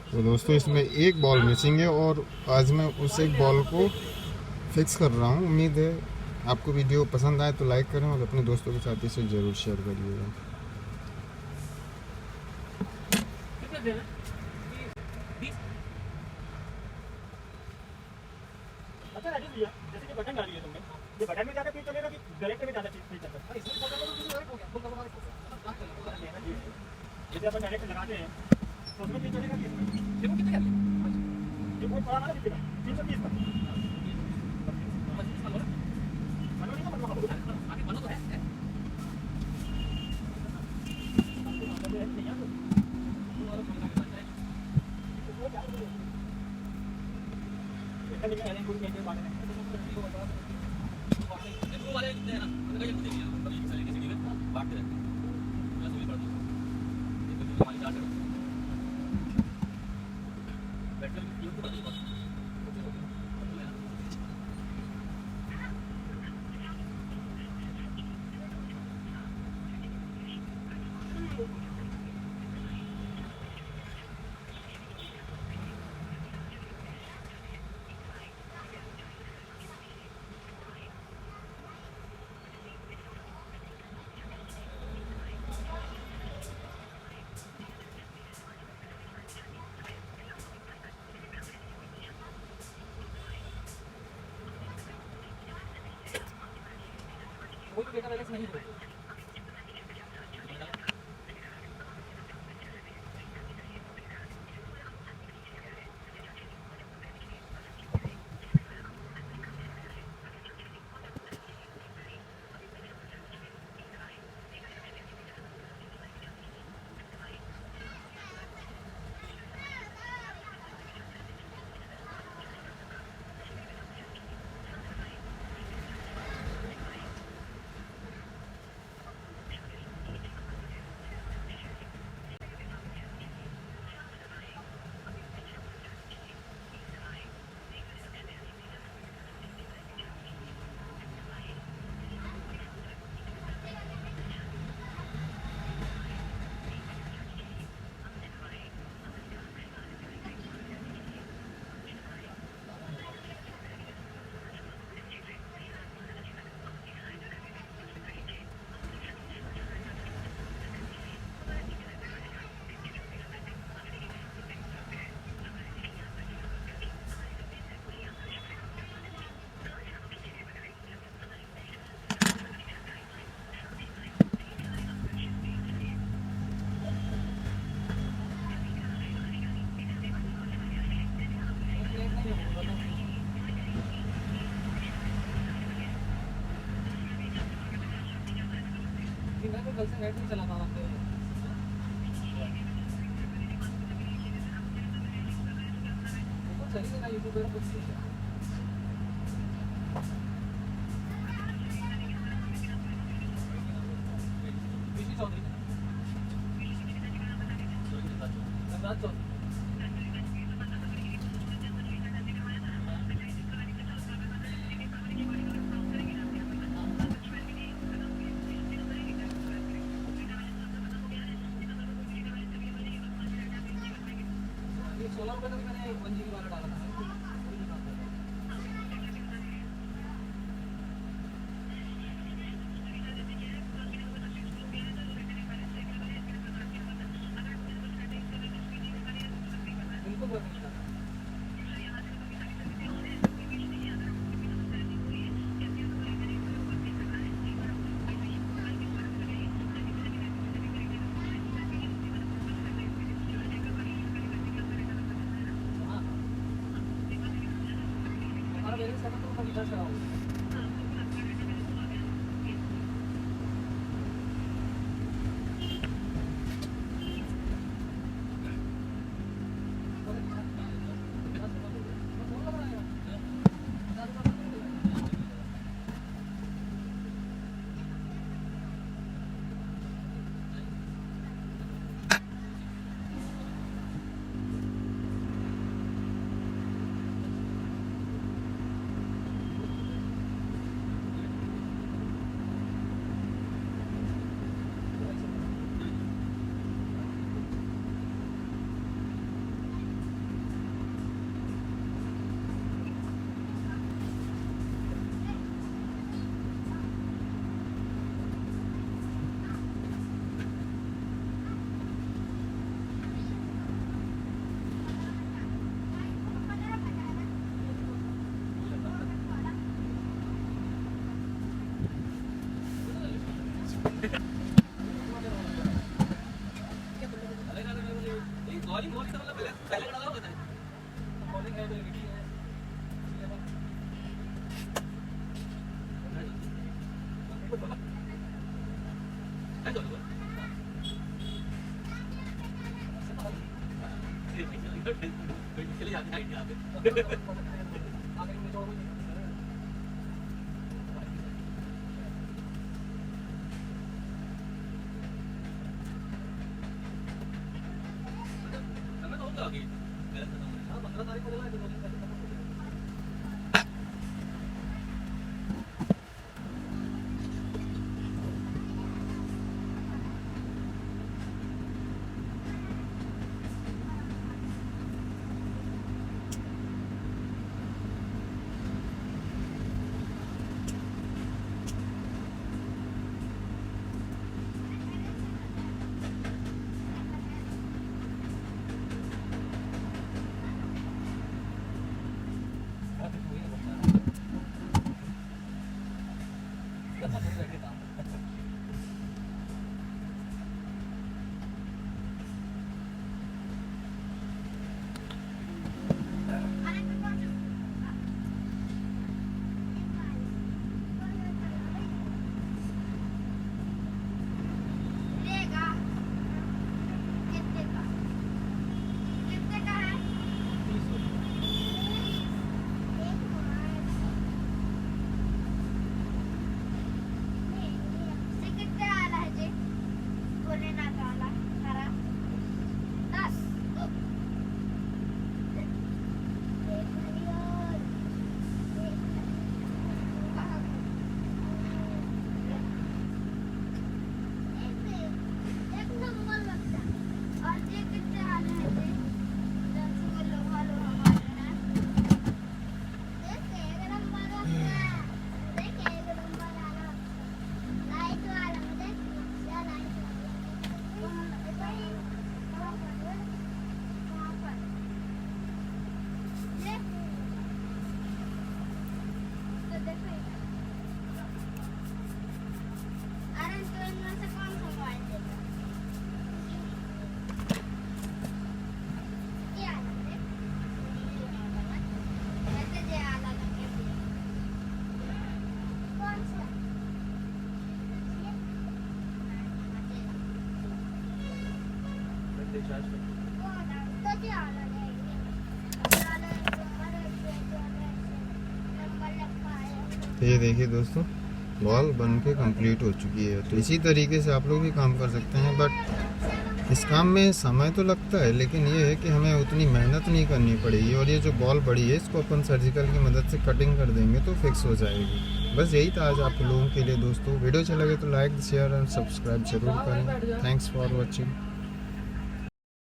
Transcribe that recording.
तो दोस्तों इसमें एक बॉल मिसिंग है और आज मैं उस एक बॉल को फिक्स कर रहा हूँ। उम्मीद है आपको वीडियो पसंद आए तो लाइक करें और अपने दोस्तों के साथ इसे ज़रूर शेयर करिएगा। अच्छा राजेश भैया, जैसे कि बटन डाली है तुमने, ये बटन में ज़्यादा तेज चलेगा कि डायरेक्ट में ज़्यादा तेज चलता है? इसमें ज़्यादा तो कुछ डायरेक्ट हो गया, फुल कवर जैसे अपन डायरेक्ट लगाते हैं तो उसमें तेज चलेगा कि देखो कितने चलेगा। ये बहुत बड़ा वाला दिखेगा 330 का मनो नहीं तो मनो आगे मनो तो है कोई भी डेटा बैलेंस नहीं होगा। कल से नेट नहीं चला पा रहा चलिए ना यूट्यूब पे कुछ चौधरी ₹16 का भी मैंने 1 GB वाला डाला था। बिल्कुल वर्क नहीं कर रहा। हमारा बैलेंस खत्म तो मैं इधर से आऊँ। तो ये देखिए दोस्तों, बॉल बन के कंप्लीट हो चुकी है। तो इसी तरीके से आप लोग भी काम कर सकते हैं, बट इस काम में समय तो लगता है, लेकिन ये है कि हमें उतनी मेहनत नहीं करनी पड़ेगी। और ये जो बॉल बड़ी है, इसको अपन सर्जिकल की मदद से कटिंग कर देंगे तो फिक्स हो जाएगी। बस यही था आज आप लोगों के लिए दोस्तों। वीडियो अच्छा लगे तो लाइक शेयर और सब्सक्राइब जरूर करें। Thanks for watching.